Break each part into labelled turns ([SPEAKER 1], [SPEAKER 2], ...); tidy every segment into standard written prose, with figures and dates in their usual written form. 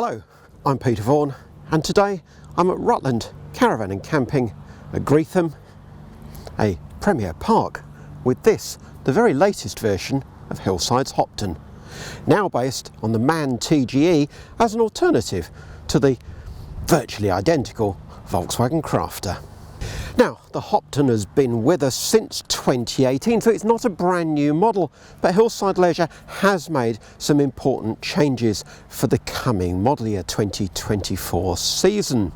[SPEAKER 1] Hello, I'm Peter Vaughan, and today I'm at Rutland Caravan and Camping at Greetham, a premier park, with this, the very latest version of Hillside's Hopton, now based on the MAN TGE as an alternative to the virtually identical Volkswagen Crafter. Now, the Hopton has been with us since 2018, so it's not a brand new model, but Hillside Leisure has made some important changes for the coming model year 2024 season.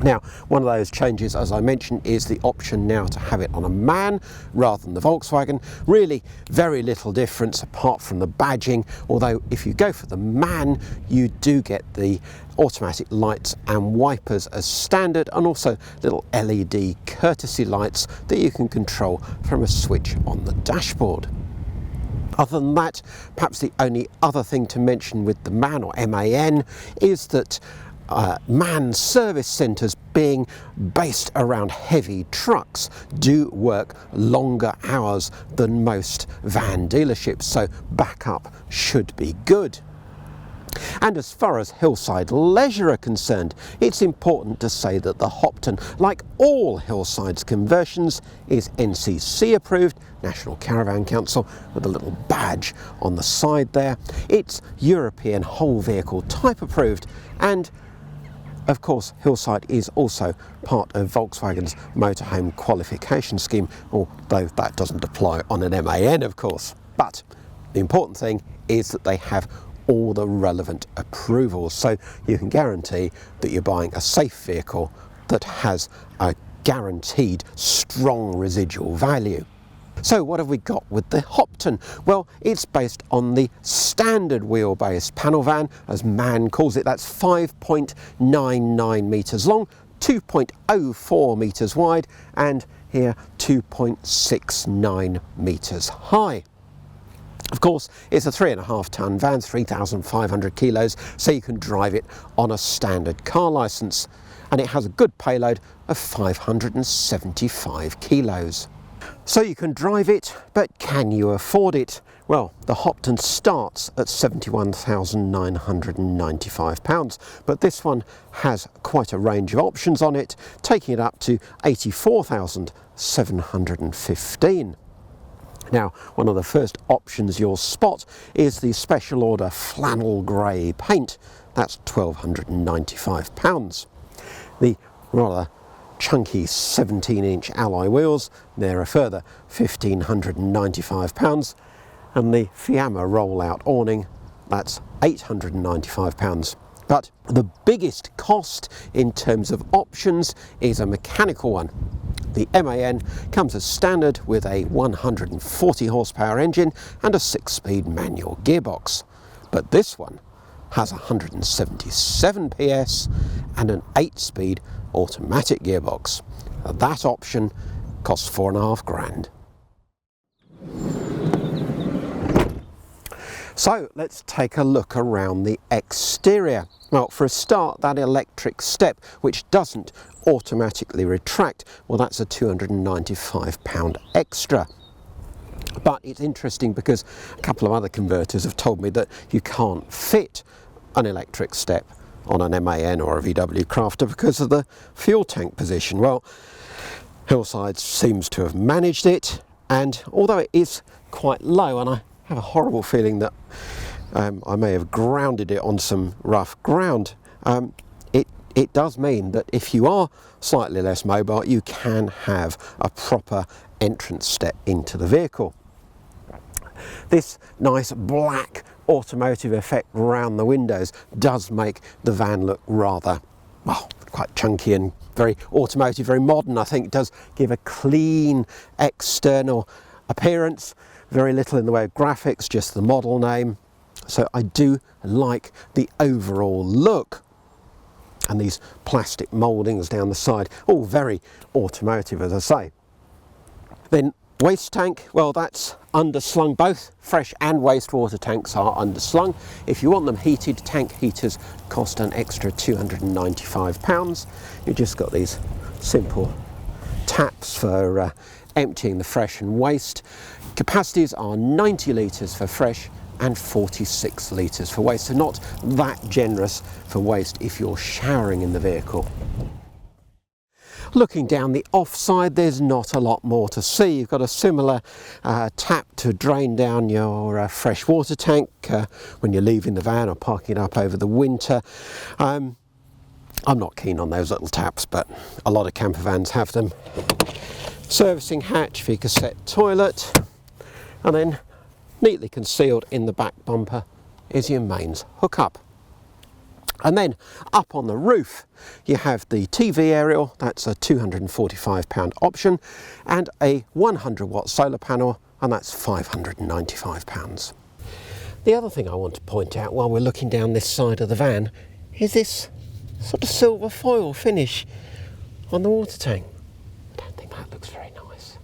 [SPEAKER 1] Now, one of those changes, as I mentioned, is the option now to have it on a MAN rather than the Volkswagen. Really very little difference apart from the badging, although if you go for the MAN, you do get the automatic lights and wipers as standard, and also little LED courtesy lights that you can control from a switch on the dashboard. Other than that, perhaps the only other thing to mention with the MAN, or MAN, is that MAN service centres, being based around heavy trucks, do work longer hours than most van dealerships, so backup should be good. And as far as Hillside Leisure are concerned, it's important to say that the Hopton, like all Hillside's conversions, is NCC approved, National Caravan Council, with a little badge on the side there. It's European whole vehicle type approved, and of course, Hillside is also part of Volkswagen's Motorhome qualification scheme, although that doesn't apply on an MAN, of course. But the important thing is that they have all the relevant approvals, so you can guarantee that you're buying a safe vehicle that has a guaranteed strong residual value. So what have we got with the Hopton? Well, it's based on the standard wheelbase panel van, as MAN calls it. That's 5.99 metres long, 2.04 metres wide, and here 2.69 metres high. Of course, it's a 3.5 tonne van, 3,500 kilos, so you can drive it on a standard car licence, and it has a good payload of 575 kilos. So you can drive it, but can you afford it? Well, the Hopton starts at £71,995, but this one has quite a range of options on it, taking it up to £84,715. Now, one of the first options you'll spot is the special order flannel grey paint. That's £1,295. The rather chunky 17-inch alloy wheels, they're a further £1,595, and the Fiamma rollout awning, that's £895. But the biggest cost in terms of options is a mechanical one. The MAN comes as standard with a 140 horsepower engine and a 6-speed manual gearbox, but this one has 177 PS and an 8-speed automatic gearbox. That option costs £4,500. So let's take a look around the exterior. Well, for a start, that electric step, which doesn't automatically retract, well, that's a £295 extra. But it's interesting because a couple of other converters have told me that you can't fit an electric step on an MAN or a VW Crafter because of the fuel tank position. Well, Hillside seems to have managed it, and although it is quite low, and I have a horrible feeling that I may have grounded it on some rough ground, it does mean that if you are slightly less mobile, you can have a proper entrance step into the vehicle. This nice black automotive effect around the windows does make the van look rather, well, quite chunky and very automotive, very modern. I think it does give a clean external appearance, very little in the way of graphics, just the model name. So I do like the overall look. And these plastic mouldings down the side, all very automotive, as I say. Then waste tank, well, that's underslung. Both fresh and wastewater tanks are underslung. If you want them heated, tank heaters cost an extra £295. You've just got these simple taps for emptying the fresh and waste. Capacities are 90 litres for fresh 146 litres for waste, so not that generous for waste if you're showering in the vehicle. Looking down the offside, there's not a lot more to see. You've got a similar tap to drain down your fresh water tank when you're leaving the van or parking it up over the winter. I'm not keen on those little taps, but a lot of camper vans have them. Servicing hatch for your cassette toilet, and then neatly concealed in the back bumper is your mains hookup. And then up on the roof you have the TV aerial, that's a £245 option, and a 100 watt solar panel, and that's £595. The other thing I want to point out while we're looking down this side of the van is this sort of silver foil finish on the water tank. I don't think that looks very nice.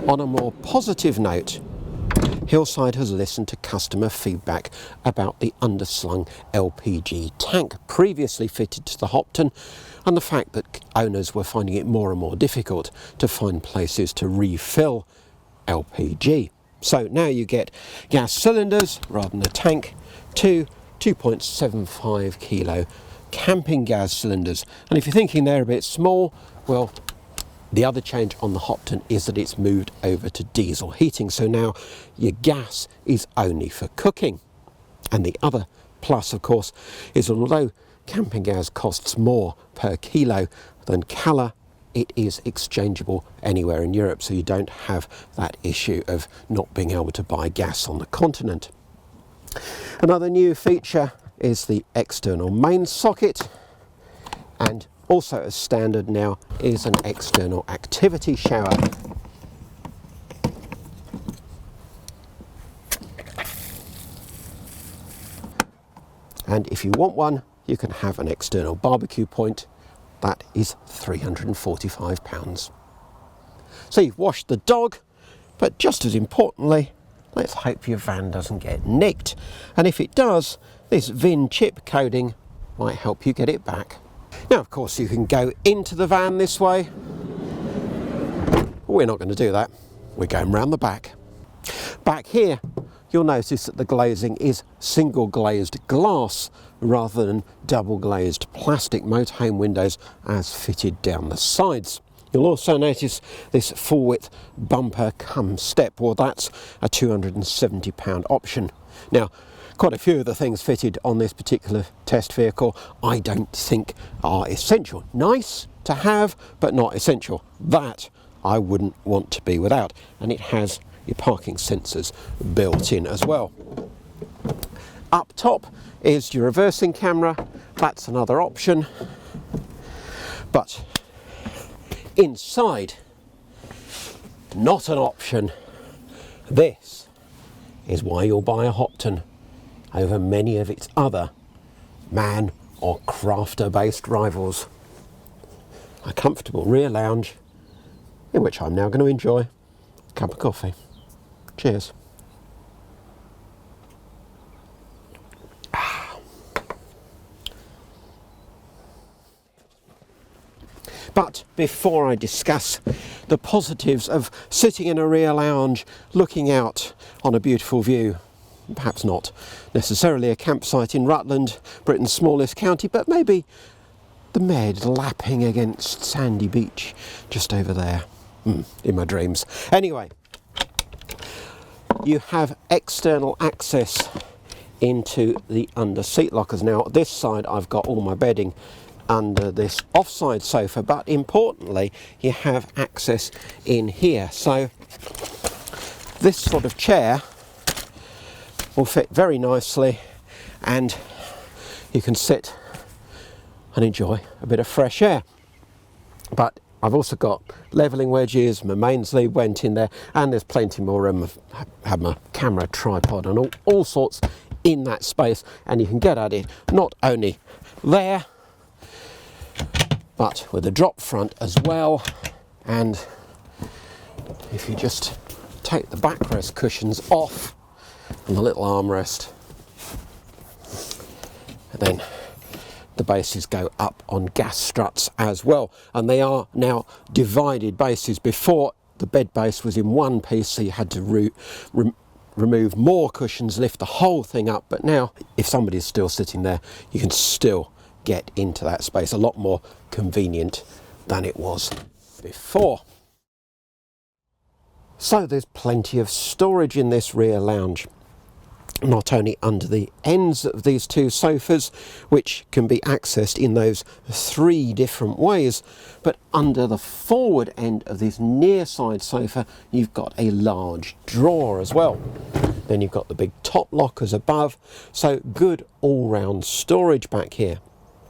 [SPEAKER 1] On a more positive note, Hillside has listened to customer feedback about the underslung LPG tank previously fitted to the Hopton, and the fact that owners were finding it more and more difficult to find places to refill LPG. So now you get gas cylinders rather than a tank, two 2.75 kilo camping gas cylinders. And if you're thinking they're a bit small, well, the other change on the Hopton is that it's moved over to diesel heating, so now your gas is only for cooking. And the other plus, of course, is although camping gas costs more per kilo than Cala, it is exchangeable anywhere in Europe, so you don't have that issue of not being able to buy gas on the continent. Another new feature is the external main socket, and also as standard now is an external activity shower. And if you want one, you can have an external barbecue point. That is £345. So you've washed the dog, but just as importantly, let's hope your van doesn't get nicked. And if it does, this VIN chip coding might help you get it back. Now, of course, you can go into the van this way. We're not going to do that. We're going round the back. Back here, you'll notice that the glazing is single glazed glass rather than double glazed plastic motorhome windows as fitted down the sides. You'll also notice this full width bumper cum step, well, that's a £270 option. Now, quite a few of the things fitted on this particular test vehicle I don't think are essential. Nice to have, but not essential. That I wouldn't want to be without. And it has your parking sensors built in as well. Up top is your reversing camera. That's another option. But inside, not an option. This is why you'll buy a Hopton over many of its other MAN or crafter based rivals. A comfortable rear lounge in which I'm now going to enjoy a cup of coffee. Cheers. But before I discuss the positives of sitting in a rear lounge looking out on a beautiful view, perhaps not necessarily a campsite in Rutland, Britain's smallest county, but maybe the Med lapping against Sandy Beach just over there, in my dreams. Anyway, you have external access into the under seat lockers. Now, this side I've got all my bedding under this offside sofa, but importantly you have access in here, so this sort of chair will fit very nicely and you can sit and enjoy a bit of fresh air. But I've also got levelling wedges, my mains lead went in there, and there's plenty more room. I have my camera tripod and all sorts in that space, and you can get at it not only there but with a drop front as well. And if you just take the backrest cushions off and the little armrest, and then the bases go up on gas struts as well, and they are now divided bases. Before the bed base was in one piece, so you had to remove more cushions, lift the whole thing up. But now, if somebody's still sitting there, you can still get into that space. A lot more convenient than it was before. So there's plenty of storage in this rear lounge. Not only under the ends of these two sofas, which can be accessed in those 3 different ways, but under the forward end of this near side sofa, you've got a large drawer as well. Then you've got the big top lockers above, so good all-round storage back here.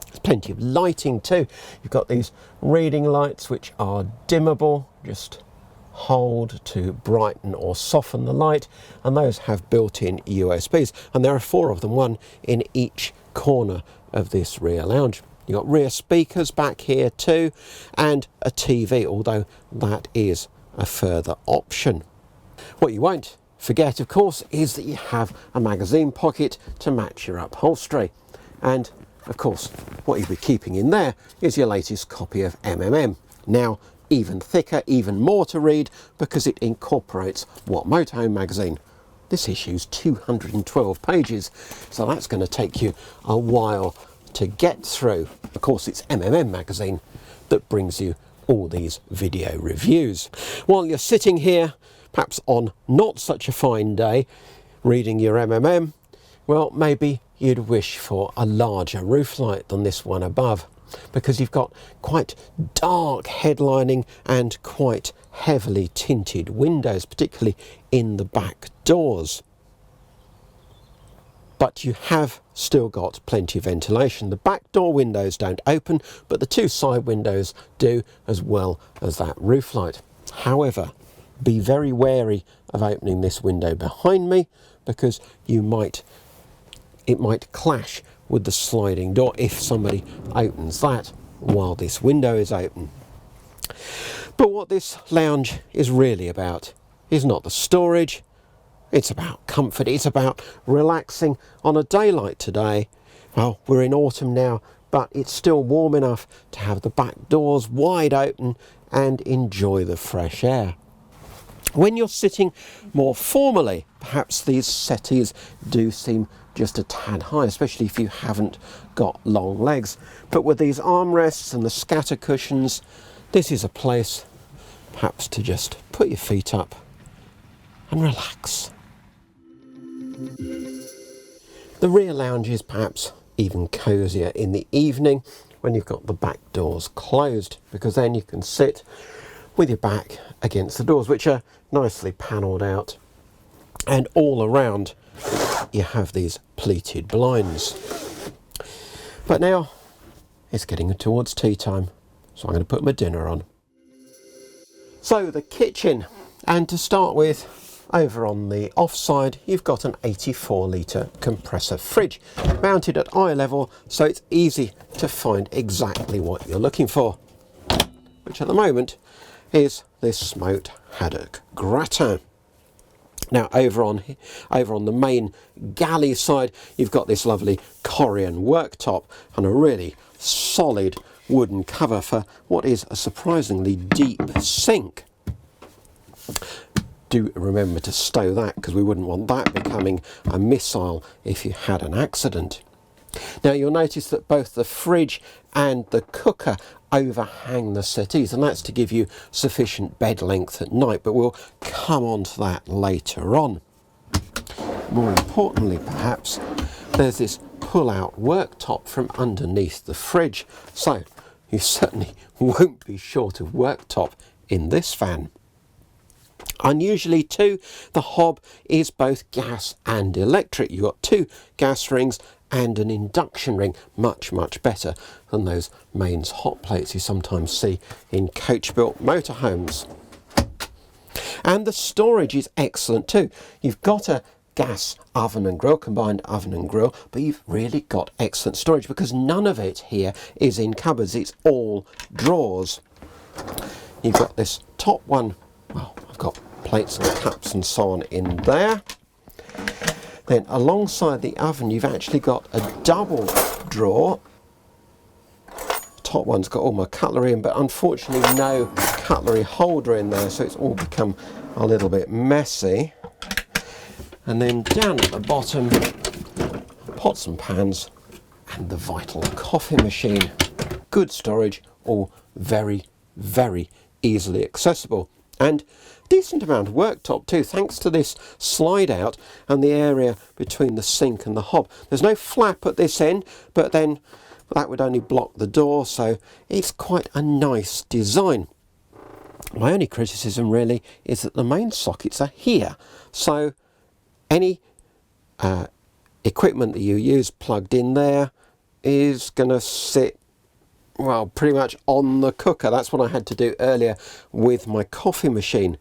[SPEAKER 1] There's plenty of lighting too. You've got these reading lights which are dimmable, just hold to brighten or soften the light, and those have built-in USBs, and there are 4 of them, one in each corner of this rear lounge. You've got rear speakers back here too, and a TV, although that is a further option. What you won't forget, of course, is that you have a magazine pocket to match your upholstery, and of course what you'll be keeping in there is your latest copy of MMM. Now even thicker, even more to read, because it incorporates What Motorhome magazine. This issue's 212 pages, so that's going to take you a while to get through. Of course, it's MMM magazine that brings you all these video reviews. While you're sitting here, perhaps on not such a fine day, reading your MMM, well, maybe you'd wish for a larger roof light than this one above, because you've got quite dark headlining and quite heavily tinted windows, particularly in the back doors. But you have still got plenty of ventilation. The back door windows don't open, but the 2 side windows do, as well as that roof light. However, be very wary of opening this window behind me, because it might clash with the sliding door if somebody opens that while this window is open. But what this lounge is really about is not the storage, it's about comfort, it's about relaxing on a day like today. Well, we're in autumn now, but it's still warm enough to have the back doors wide open and enjoy the fresh air. When you're sitting more formally, perhaps these settees do seem just a tad high, especially if you haven't got long legs. But with these armrests and the scatter cushions, this is a place perhaps to just put your feet up and relax. The rear lounge is perhaps even cosier in the evening when you've got the back doors closed, because then you can sit with your back against the doors, which are nicely panelled out, and all around you have these pleated blinds. But now it's getting towards tea time, so I'm going to put my dinner on. So the kitchen, and to start with, over on the off side you've got an 84 litre compressor fridge mounted at eye level, so it's easy to find exactly what you're looking for, which at the moment is this smoked haddock gratin. Now over on the main galley side you've got this lovely Corian worktop and a really solid wooden cover for what is a surprisingly deep sink. Do remember to stow that, because we wouldn't want that becoming a missile if you had an accident. Now you'll notice that both the fridge and the cooker overhang the settees, and that's to give you sufficient bed length at night, but we'll come on to that later on. More importantly perhaps, there's this pull-out worktop from underneath the fridge, so you certainly won't be short of worktop in this van. Unusually too, the hob is both gas and electric. You've got 2 gas rings and an induction ring, much better than those mains hot plates you sometimes see in coach-built motorhomes. And the storage is excellent too. You've got a gas oven and grill, combined oven and grill, but you've really got excellent storage because none of it here is in cupboards, it's all drawers. You've got this top one, well, I've got plates and cups and so on in there. Then alongside the oven you've actually got a double drawer top one's got all my cutlery in, but unfortunately no cutlery holder in there, so it's all become a little bit messy. And then down at the bottom, pots and pans and the vital coffee machine. Good storage, all very, very easily accessible. And decent amount of worktop too, thanks to this slide out and the area between the sink and the hob. There's no flap at this end, but then that would only block the door, so it's quite a nice design. My only criticism really is that the main sockets are here, so any equipment that you use plugged in there is going to sit, well, pretty much on the cooker. That's what I had to do earlier with my coffee machine.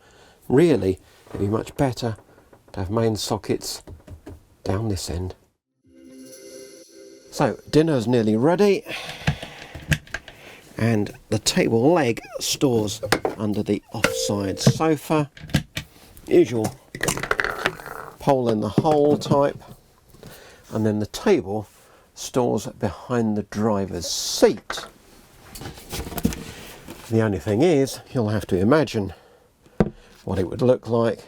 [SPEAKER 1] Really, it'd be much better to have main sockets down this end. So, dinner's nearly ready, and the table leg stores under the offside sofa. Usual hole in the hole type, and then the table stores behind the driver's seat. The only thing is, you'll have to imagine what it would look like,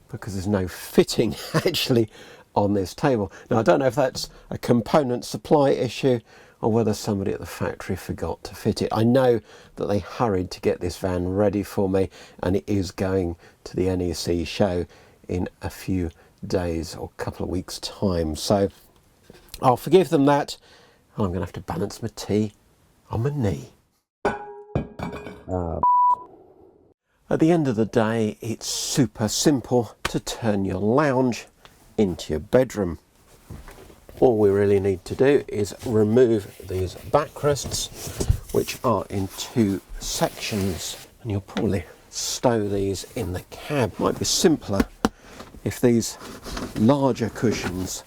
[SPEAKER 1] because there's no fitting actually on this table. Now, I don't know if that's a component supply issue or whether somebody at the factory forgot to fit it. I know that they hurried to get this van ready for me, and it is going to the NEC show in a few days or a couple of weeks time, so I'll forgive them that. I'm going to have to balance my tea on my knee. At the end of the day, it's super simple to turn your lounge into your bedroom. All we really need to do is remove these backrests, which are in two sections, and you'll probably stow these in the cab. Might be simpler if these larger cushions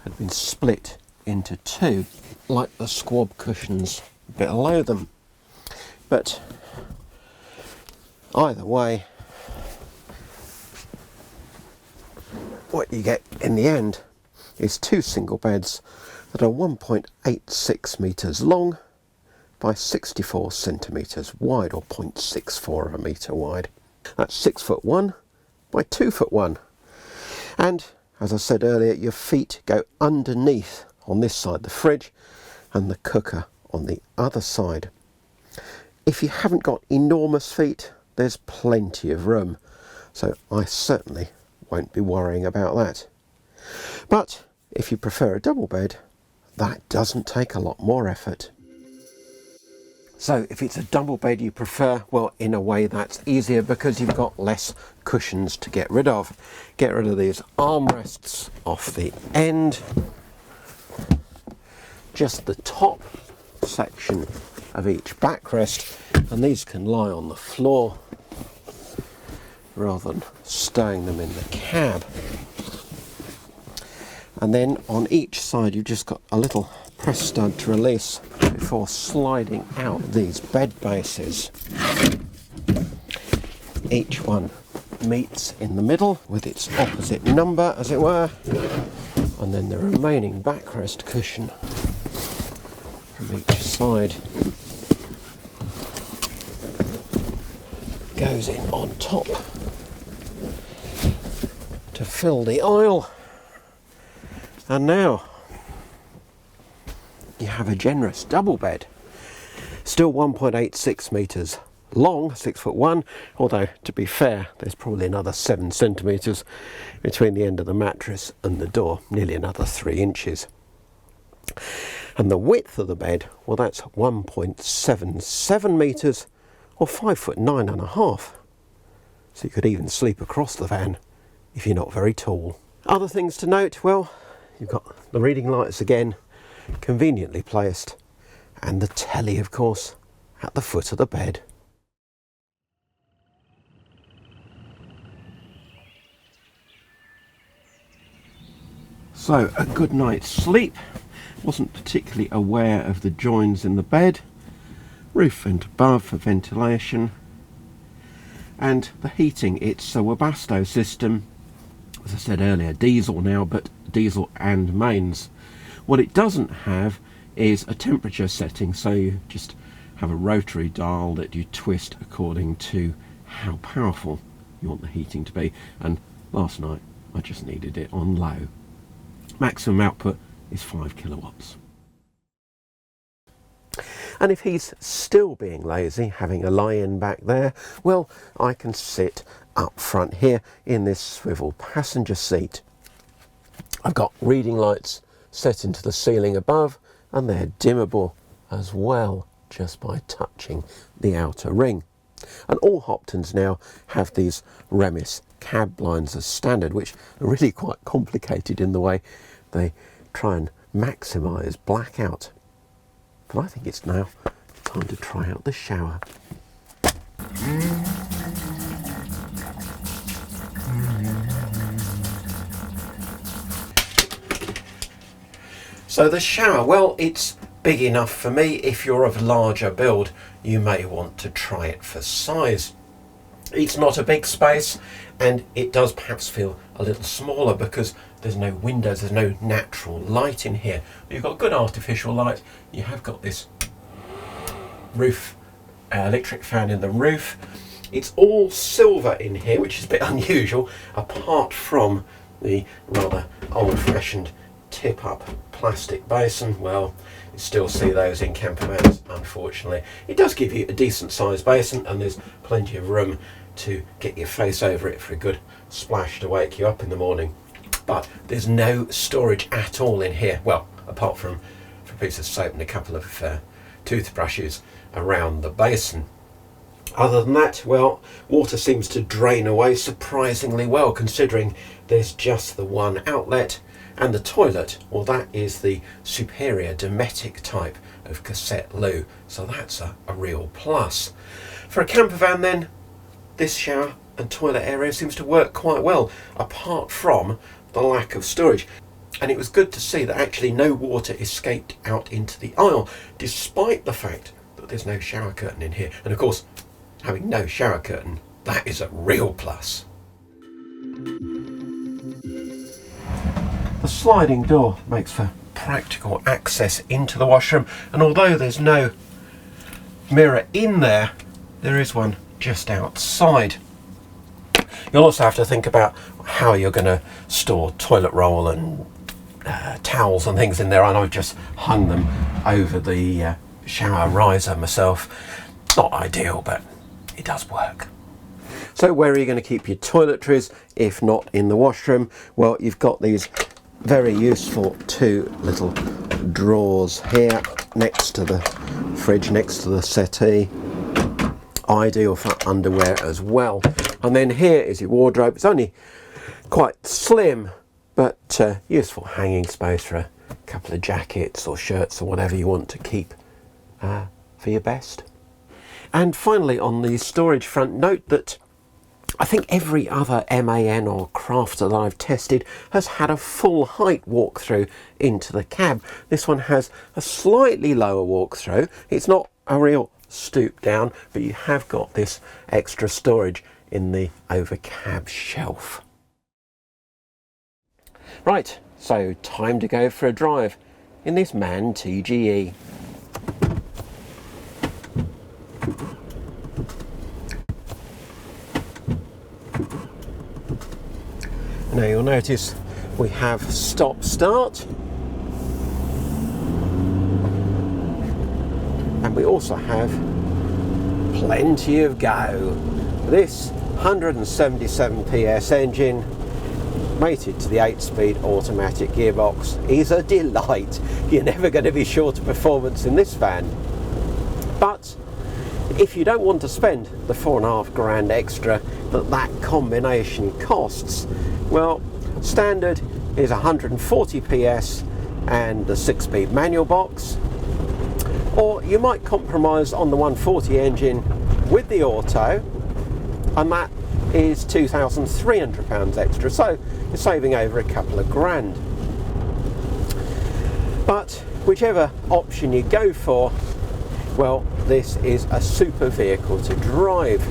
[SPEAKER 1] had been split into two, like the squab cushions below them. But either way, what you get in the end is two single beds that are 1.86 metres long by 64 centimetres wide, or 0.64 of a metre wide. That's 6'1" by 2'1". And as I said earlier, your feet go underneath on this side, the fridge, and the cooker on the other side. If you haven't got enormous feet, there's plenty of room, so I certainly won't be worrying about that. But if you prefer a double bed, that doesn't take a lot more effort. So if it's a double bed you prefer, well, in a way that's easier because you've got less cushions to get rid of. Get rid of these armrests off the end. Just the top section of each backrest, and these can lie on the floor rather than stowing them in the cab. And then on each side you've just got a little press stud to release before sliding out these bed bases. Each one meets in the middle with its opposite number, as it were, and then the remaining backrest cushion from each side goes in on top to fill the aisle. And now you have a generous double bed, still 1.86 metres long, 6'1", although to be fair there's probably another 7 centimetres between the end of the mattress and the door, nearly another 3 inches. And the width of the bed, well, that's 1.77 metres, or 5'9½". So you could even sleep across the van if you're not very tall. Other things to note, well, you've got the reading lights again, conveniently placed, and the telly, of course, at the foot of the bed. So, a good night's sleep. Wasn't particularly aware of the joins in the bed. Roof vent above for ventilation. And the heating, it's a Webasto system. As I said earlier, diesel now, but diesel and mains. What it doesn't have is a temperature setting, so you just have a rotary dial that you twist according to how powerful you want the heating to be, and last night I just needed it on low. Maximum output is 5 kilowatts. And if he's still being lazy, having a lie-in back there, well, I can sit up front here in this swivel passenger seat. I've got reading lights set into the ceiling above, and they're dimmable as well, just by touching the outer ring. And all Hoptons now have these Remis cab blinds as standard, which are really quite complicated in the way they try and maximise blackout. But I think it's now time to try out the shower. So the shower, well, it's big enough for me. If you're of larger build, you may want to try it for size. It's not a big space, and it does perhaps feel a little smaller because there's no windows, there's no natural light in here. You've got good artificial light. You have got this roof electric fan in the roof. It's all silver in here, which is a bit unusual, apart from the rather old-fashioned tip-up plastic basin. Well, you still see those in campervans, unfortunately. It does give you a decent sized basin, and there's plenty of room to get your face over it for a good splash to wake you up in the morning. But there's no storage at all in here, well, apart from a piece of soap and a couple of toothbrushes around the basin. Other than that, well, water seems to drain away surprisingly well, considering there's just the one outlet. And the toilet, well, that is the superior Dometic type of cassette loo, so that's a real plus. For a campervan then, this shower and toilet area seems to work quite well, apart from the lack of storage. And it was good to see that actually no water escaped out into the aisle, despite the fact that there's no shower curtain in here. And of course, having no shower curtain, that is a real plus. The sliding door makes for practical access into the washroom, and although there's no mirror in there, there is one just outside. You'll also have to think about how you're going to store toilet roll and towels and things in there, and I've just hung them over the shower riser myself. Not ideal, but it does work. So where are you going to keep your toiletries if not in the washroom? Well, you've got these very useful two little drawers here next to the fridge, next to the settee. Ideal for underwear as well. And then here is your wardrobe. It's only quite slim, but useful hanging space for a couple of jackets or shirts or whatever you want to keep for your best. And finally, on the storage front, note that I think every other MAN or crafter that I've tested has had a full height walk-through into the cab. This one has a slightly lower walk-through. It's not a real stoop down, but you have got this extra storage in the over cab shelf. Right, so time to go for a drive in this MAN TGE. Now you'll notice we have stop start, and we also have plenty of go. This 177 PS engine mated to the 8-speed automatic gearbox is a delight. You're never going to be short of performance in this van. But if you don't want to spend the £4,500 extra that combination costs, well, standard is 140 PS and the 6-speed manual box, or you might compromise on the 140 engine with the auto, and that is £2,300 extra, so you're saving over a couple of grand. But whichever option you go for, well, this is a super vehicle to drive.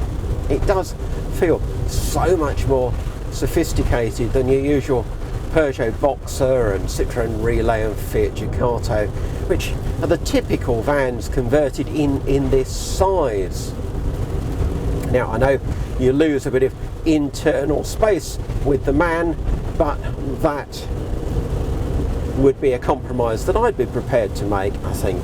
[SPEAKER 1] It does feel so much more sophisticated than your usual Peugeot Boxer and Citroën Relay and Fiat Ducato. which are the typical vans converted in this size. Now I know you lose a bit of internal space with the MAN, but that would be a compromise that I'd be prepared to make, I think.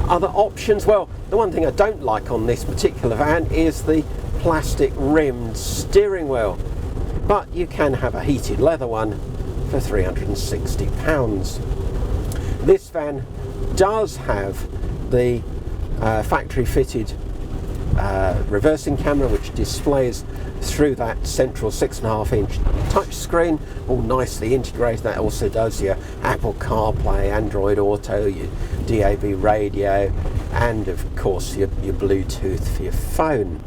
[SPEAKER 1] Other options, well, the one thing I don't like on this particular van is the plastic rimmed steering wheel, but you can have a heated leather one for £360. This van does have the factory fitted reversing camera, which displays through that central 6.5-inch touchscreen, all nicely integrated. That also does your Apple CarPlay, Android Auto, your DAB radio, and of course your Bluetooth for your phone.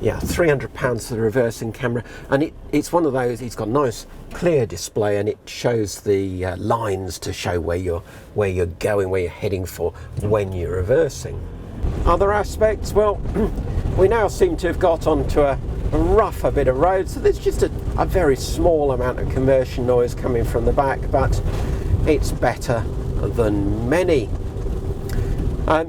[SPEAKER 1] Yeah, £300 for the reversing camera, and it's one of those. It's got a nice clear display, and it shows the lines to show where you're going, where you're heading for when you're reversing. Other aspects, well, we now seem to have got onto a rougher bit of road, so there's just a very small amount of conversion noise coming from the back, but it's better than many.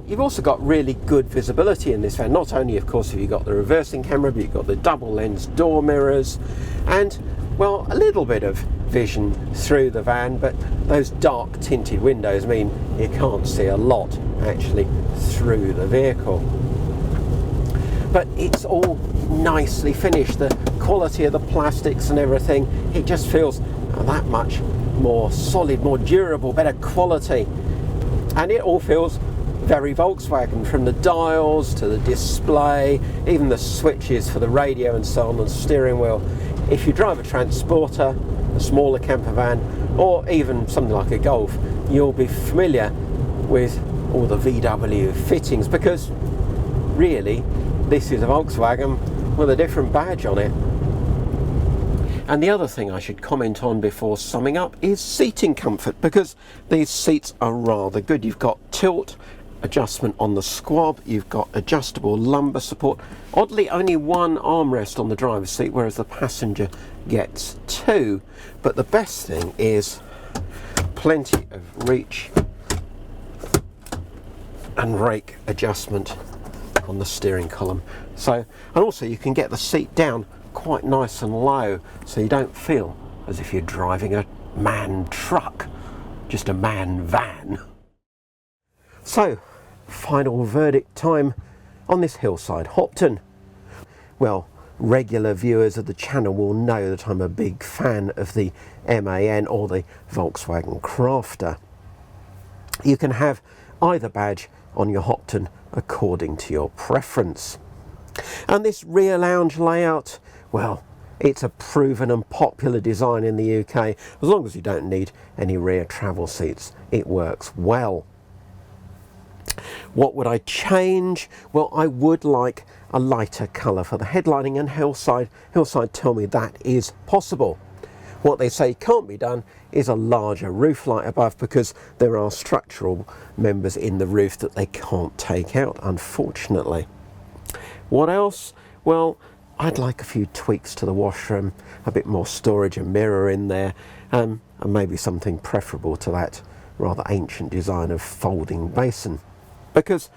[SPEAKER 1] You've also got really good visibility in this van. Not only, of course, have you got the reversing camera, but you've got the double lens door mirrors, and, well, a little bit of vision through the van, but those dark tinted windows mean you can't see a lot actually through the vehicle. But it's all nicely finished. The quality of the plastics and everything, it just feels that much more solid, more durable, better quality, and it all feels very Volkswagen, from the dials to the display, even the switches for the radio and so on, and steering wheel. If you drive a transporter, a smaller camper van, or even something like a Golf, you'll be familiar with all the VW fittings, because really this is a Volkswagen with a different badge on it. And the other thing I should comment on before summing up is seating comfort, because these seats are rather good. You've got tilt adjustment on the squab, you've got adjustable lumbar support, oddly only one armrest on the driver's seat, whereas the passenger gets two. But the best thing is plenty of reach and rake adjustment on the steering column. So, and also you can get the seat down quite nice and low, so you don't feel as if you're driving a MAN truck, just a MAN van. So, final verdict time on this Hillside Hopton. Well, regular viewers of the channel will know that I'm a big fan of the MAN or the Volkswagen Crafter. You can have either badge on your Hopton according to your preference. And this rear lounge layout, well, it's a proven and popular design in the UK. As long as you don't need any rear travel seats, it works well. What would I change? Well, I would like a lighter colour for the headlining, and Hillside tell me that is possible. What they say can't be done is a larger roof light above, because there are structural members in the roof that they can't take out, unfortunately. What else? Well, I'd like a few tweaks to the washroom, a bit more storage, a mirror in there, and maybe something preferable to that rather ancient design of folding basin, because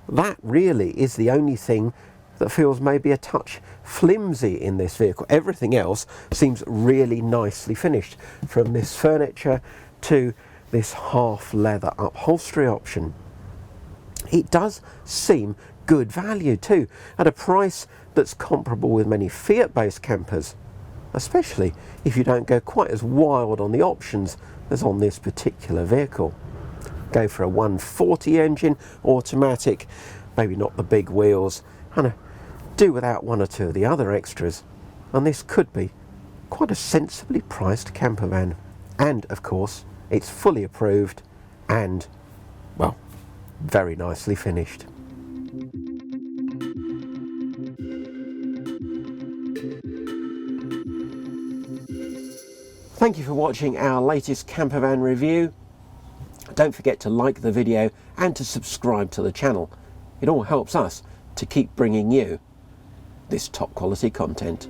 [SPEAKER 1] that really is the only thing that feels maybe a touch flimsy in this vehicle. Everything else seems really nicely finished, from this furniture to this half leather upholstery option. It does seem good value too, at a price that's comparable with many Fiat-based campers, especially if you don't go quite as wild on the options as on this particular vehicle. Go for a 140 engine, automatic, maybe not the big wheels, and do without one or two of the other extras, and this could be quite a sensibly priced camper van. And of course, it's fully approved and, well, very nicely finished. Thank you for watching our latest campervan review. Don't forget to like the video and to subscribe to the channel. It all helps us to keep bringing you this top quality content.